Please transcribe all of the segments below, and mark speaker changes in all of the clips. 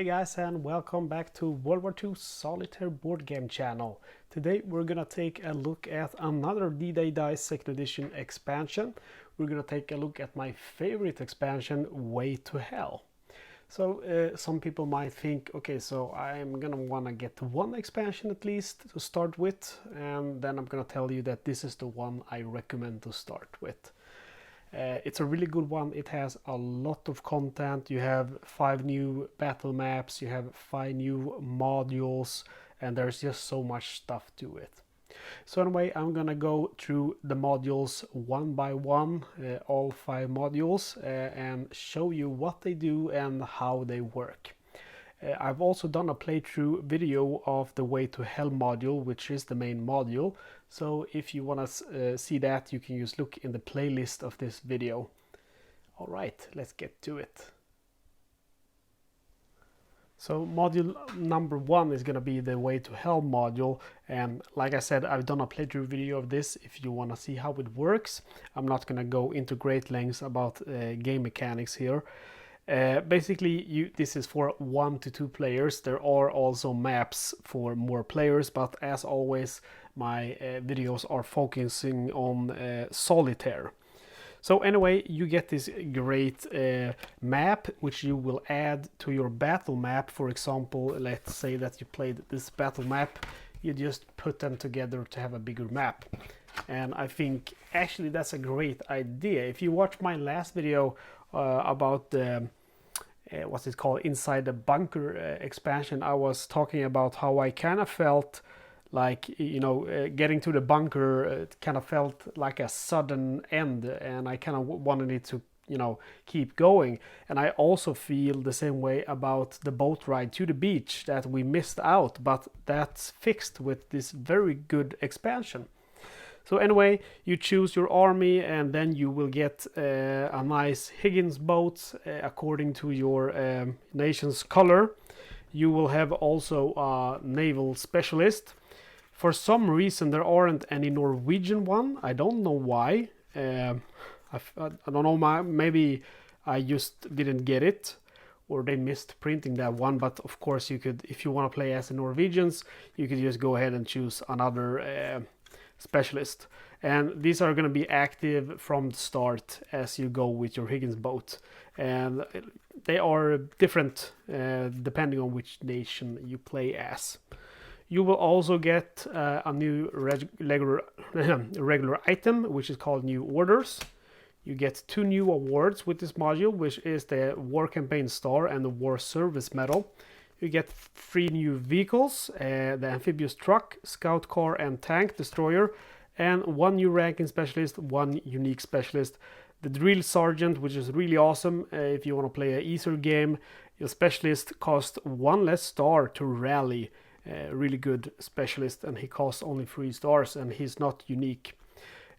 Speaker 1: guys, and welcome back to World War II Solitaire board game channel. Today we're gonna take a look at another D-Day Dice 2nd edition expansion. We're gonna take a look at my favorite expansion, Way to Hell. So some people might think, okay, so I'm gonna wanna get one expansion at least to start with, and then I'm gonna tell you that this is the one I recommend to start with. It's a really good one. It has a lot of content. You have 5 new battle maps, you have 5 new modules, and there's just so much stuff to it. So anyway, I'm gonna go through the modules one by one, all 5 modules, and show you what they do and how they work. I've also done a playthrough video of the Way to Hell module, which is the main module. So if you want to see that, you can just look in the playlist of this video. Alright, let's get to it. So module number 1 is going to be the Way to Hell module, and like I said, I've done a playthrough video of this if you want to see how it works. I'm not going to go into great lengths about game mechanics here. Basically, this is for 1 to 2 players. There are also maps for more players, but as always, my videos are focusing on Solitaire. So anyway, you get this great map, which you will add to your battle map. For example, let's say that you played this battle map, you just put them together to have a bigger map. And I think actually that's a great idea. If you watch my last video about the what's it called, Inside the Bunker expansion, I was talking about how I kind of felt like, you know, getting to the bunker, it kind of felt like a sudden end, and I kind of wanted it to, you know, keep going. And I also feel the same way about the boat ride to the beach that we missed out, but that's fixed with this very good expansion. So anyway, you choose your army, and then you will get a nice Higgins boat according to your nation's color. You will have also a naval specialist. For some reason there aren't any Norwegian one. I don't know why. I don't know, maybe I just didn't get it, or they missed printing that one. But of course you could, if you want to play as the Norwegians, you could just go ahead and choose another specialist, and these are going to be active from the start as you go with your Higgins boat, and they are different depending on which nation you play as. You will also get a new regular item, which is called New Orders. You get 2 new awards with this module, which is the War Campaign Star and the War Service Medal. You get 3 new vehicles, the amphibious truck, scout car and tank destroyer, and 1 new ranking specialist, 1 unique specialist. The drill sergeant, which is really awesome if you want to play an easier game. Your specialist costs 1 less star to rally. Really good specialist, and he costs only 3 stars, and he's not unique.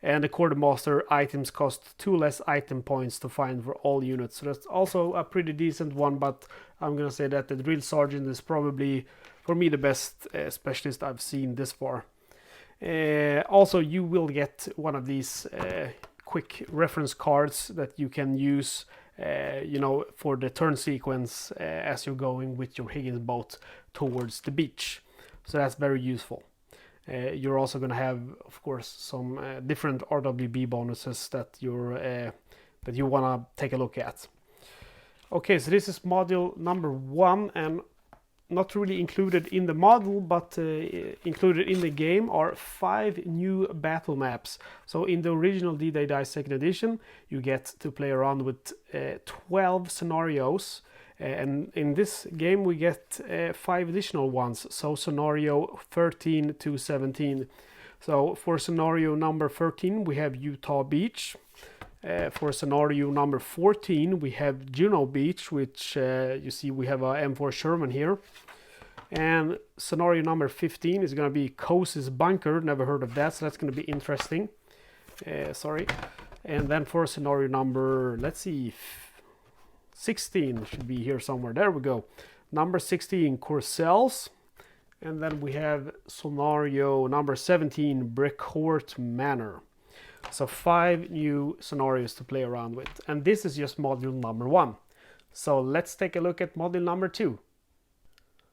Speaker 1: And the quartermaster items cost 2 less item points to find for all units. So that's also a pretty decent one, but I'm gonna say that the drill sergeant is probably, for me, the best specialist I've seen this far. Also, you will get one of these quick reference cards that you can use, you know, for the turn sequence as you're going with your Higgins boat towards the beach. So that's very useful. You're also going to have, of course, some different RWB bonuses that you want to take a look at. Okay, so this is module number 1, and not really included in the module, but included in the game are 5 new battle maps. So in the original D-Day Dice 2nd edition, you get to play around with 12 scenarios. And in this game we get 5 additional ones, so scenario 13 to 17. So for scenario number 13 we have Utah Beach. For scenario number 14 we have Juneau Beach, which you see we have a M4 Sherman here. And scenario number 15 is going to be Cozy's Bunker. Never heard of that, so that's going to be interesting. Sorry. And then for scenario number, let's see, 16 should be here somewhere. There we go. Number 16, Courcelles. And then we have scenario number 17, Brickcourt Manor. So 5 new scenarios to play around with. And this is just module number 1. So let's take a look at module number 2.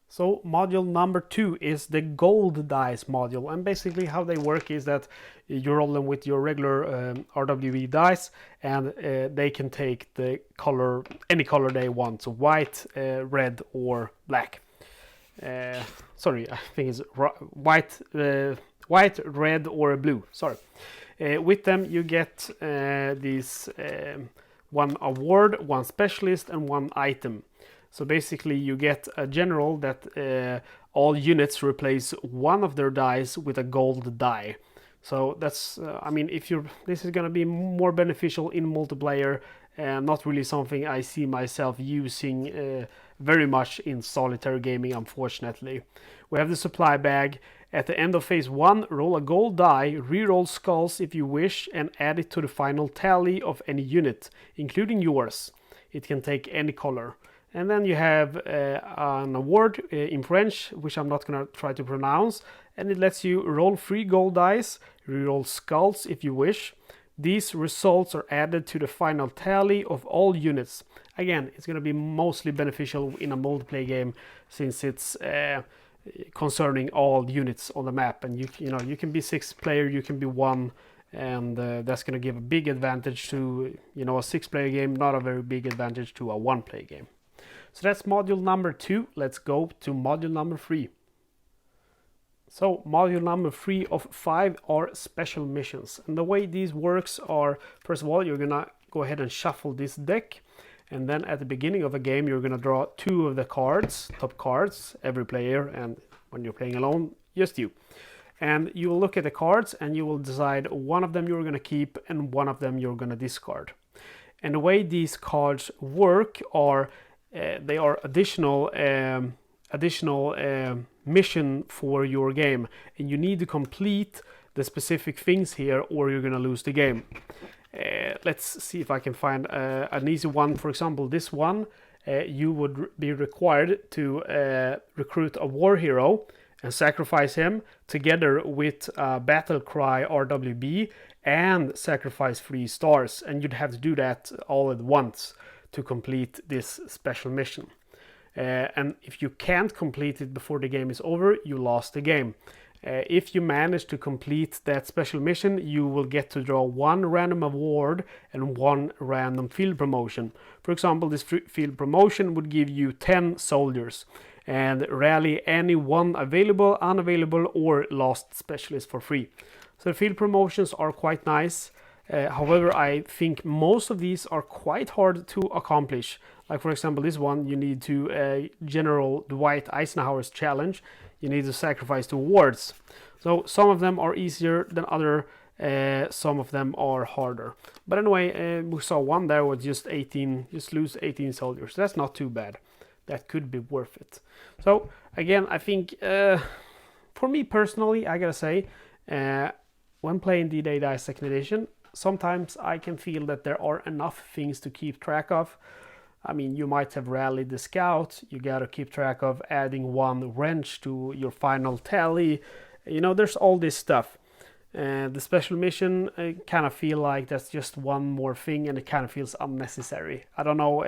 Speaker 1: So module number 2 is the gold dice module, and basically how they work is that you roll them with your regular RWE dice, and they can take the color, any color they want, so white, red, or black. Sorry, I think it's white, red, or blue. Sorry. With them, you get these one award, one specialist, and one item. So basically, you get a general that all units replace one of their dice with a gold die. So that's, I mean, this is going to be more beneficial in multiplayer, not really something I see myself using very much in solitaire gaming, unfortunately. We have the supply bag. At the end of phase 1, roll a gold die, re-roll skulls if you wish, and add it to the final tally of any unit, including yours. It can take any color. And then you have an award in French, which I'm not going to try to pronounce, and it lets you roll 3 gold dice, re-roll skulls if you wish. These results are added to the final tally of all units. Again, it's going to be mostly beneficial in a multiplayer game, since it's concerning all units on the map, and you can be 6 player, you can be 1, and that's going to give a big advantage to a 6 player game, not a very big advantage to a 1 player game. So that's module number 2. Let's go to module number 3. So module number 3 of 5 are special missions, and the way these works are, first of all, you're gonna go ahead and shuffle this deck, and then at the beginning of a game you're gonna draw 2 of the cards, top cards, every player, and when you're playing alone, just you. And you will look at the cards and you will decide one of them you're gonna keep and one of them you're gonna discard. And the way these cards work are they are additional mission for your game, and you need to complete the specific things here or you're gonna lose the game. Let's see if I can find an easy one. For example, this one, you would be required to recruit a war hero and sacrifice him together with battle cry RWB and sacrifice 3 stars, and you'd have to do that all at once to complete this special mission. And if you can't complete it before the game is over, you lost the game. If you manage to complete that special mission, you will get to draw 1 random award and 1 random field promotion. For example, this field promotion would give you 10 soldiers and rally any 1 available, unavailable, or lost specialist for free. So the field promotions are quite nice. However, I think most of these are quite hard to accomplish. Like, for example, this one, you need to General Dwight Eisenhower's challenge. You need to sacrifice 2 awards. So some of them are easier than other, some of them are harder. But anyway, we saw one there with just lose 18 soldiers. That's not too bad. That could be worth it. So again, I think for me personally, I gotta say, when playing D-Day Dice Second Edition, sometimes I can feel that there are enough things to keep track of. I mean, you might have rallied the scout, you gotta keep track of adding 1 wrench to your final tally. There's all this stuff. The special mission, I kind of feel like that's just one more thing, and it kind of feels unnecessary. I don't know,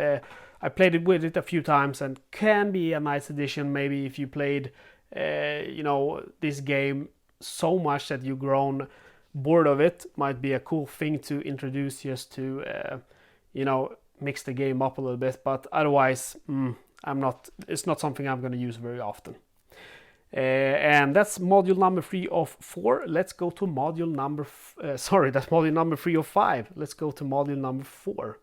Speaker 1: I played it with it a few times, and can be a nice addition maybe if you played, this game so much that you've grown bored of it. Might be a cool thing to introduce just to, mix the game up a little bit, but otherwise, it's not something I'm going to use very often. And that's module number 3 of 4. Let's go to module number, that's module number 3 of 5. Let's go to module number 4.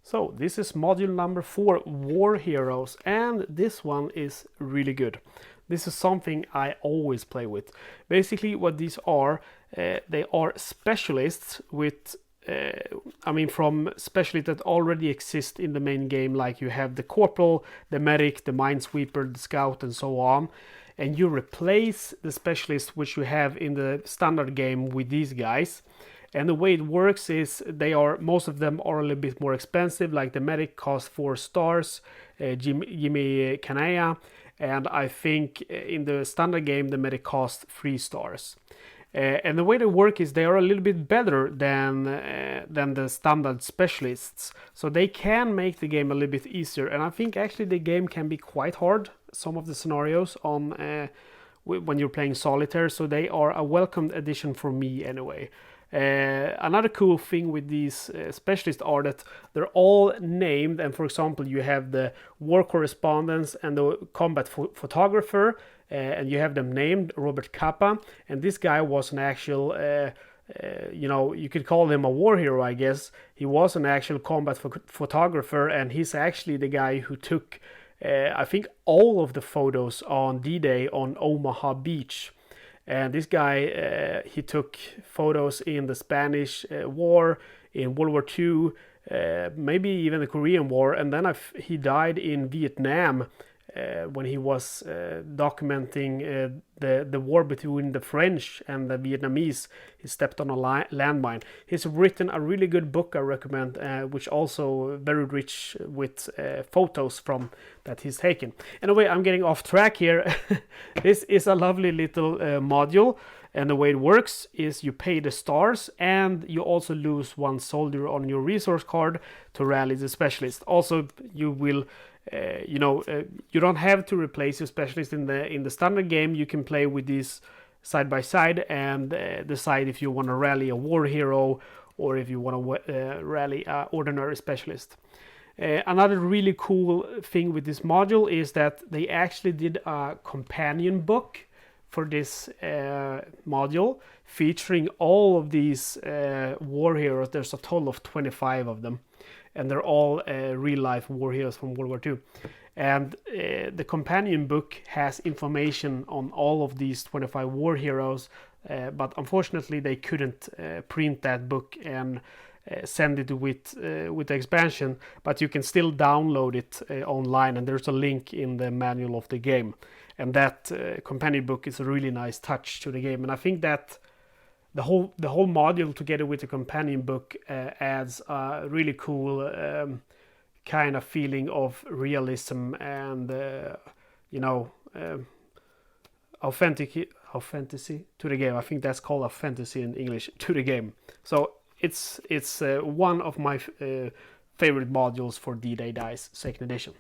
Speaker 1: So this is module number 4, War Heroes, and this one is really good. This is something I always play with. Basically what these are, they are specialists with, from specialists that already exist in the main game, like you have the corporal, the medic, the minesweeper, the scout, and so on. And you replace the specialists which you have in the standard game with these guys. And the way it works is most of them are a little bit more expensive, like the medic costs 4 stars, Jimmy Kanaya, and I think in the standard game the medic costs 3 stars. And the way they work is they are a little bit better than the standard specialists, so they can make the game a little bit easier. And I think actually the game can be quite hard, some of the scenarios on when you're playing solitaire, so they are a welcomed addition for me anyway. Another cool thing with these specialists are that they're all named, and for example you have the war correspondent and the combat photographer, and you have them named Robert Capa, and this guy was an actual you could call him a war hero, I guess. He was an actual combat photographer, and he's actually the guy who took I think all of the photos on D-Day on Omaha Beach. And this guy, he took photos in the Spanish War, in World War II, maybe even the Korean War, and then he died in Vietnam when he was documenting the war between the French and the Vietnamese. He stepped on a landmine. He's written a really good book I recommend, which also very rich with photos from that he's taken. Anyway, I'm getting off track here. This is a lovely little module, and the way it works is you pay the stars, and you also lose one soldier on your resource card to rally the specialist. Also, you will you don't have to replace your specialist in the standard game. You can play with these side by side and decide if you want to rally a war hero or if you want to rally an ordinary specialist. Another really cool thing with this module is that they actually did a companion book for this module featuring all of these war heroes. There's a total of 25 of them, and they're all real-life war heroes from World War II. And the companion book has information on all of these 25 war heroes, but unfortunately they couldn't print that book and send it with the expansion, but you can still download it online, and there's a link in the manual of the game. And that companion book is a really nice touch to the game, and I think that the whole module together with the companion book adds a really cool kind of feeling of realism and authenticity to the game. I think that's called authenticity in English, to the game. So it's one of my favorite modules for D-Day Dice 2nd edition.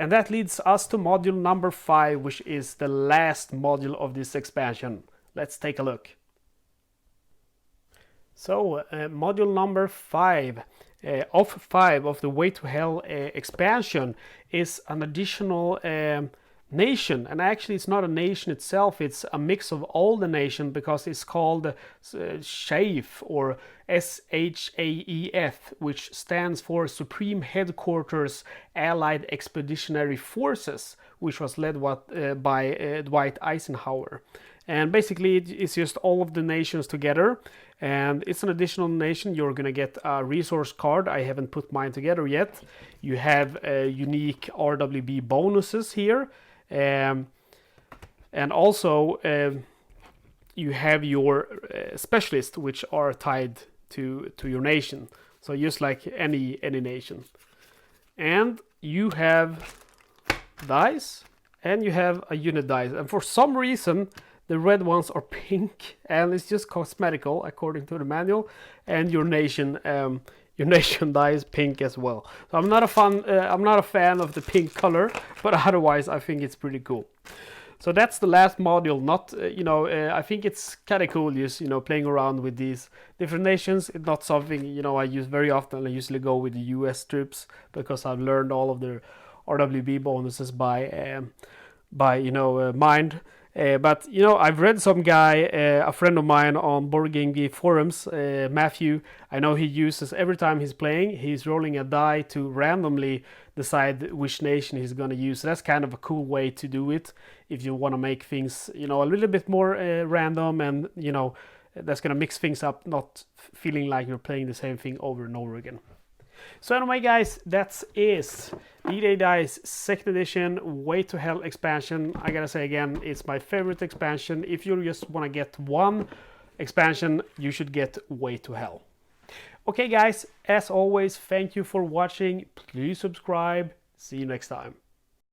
Speaker 1: And that leads us to module number 5, which is the last module of this expansion. Let's take a look. So, module number 5 of the Way to Hell expansion is an additional nation, and actually it's not a nation itself, it's a mix of all the nation, because it's called SHAEF, or SHAEF, which stands for Supreme Headquarters Allied Expeditionary Forces, which was led by Dwight Eisenhower. And basically it's just all of the nations together, and it's an additional nation. You're gonna get a resource card. I haven't put mine together yet. You have unique RWB bonuses here, and also you have your specialists, which are tied to your nation, so just like any nation. And you have dice, and you have a unit dice, and for some reason the red ones are pink, and it's just cosmetical according to the manual. And your nation die is pink as well. So I'm not a fan of the pink color, but otherwise I think it's pretty cool. So that's the last module. Not I think it's kind of cool just playing around with these different nations. It's not something I use very often. I usually go with the US troops because I've learned all of their RWB bonuses by mind. But I've read some guy, a friend of mine on Boardgame Geek forums, Matthew. I know he uses, every time he's playing, he's rolling a die to randomly decide which nation he's going to use. So that's kind of a cool way to do it if you want to make things a little bit more random, and that's going to mix things up, not feeling like you're playing the same thing over and over again. So anyway, guys, that's it. D-Day Dice 2nd edition Way to Hell expansion. I gotta say again, it's my favorite expansion. If you just want to get one expansion, you should get Way to Hell. Okay, guys, as always, thank you for watching. Please subscribe. See you next time.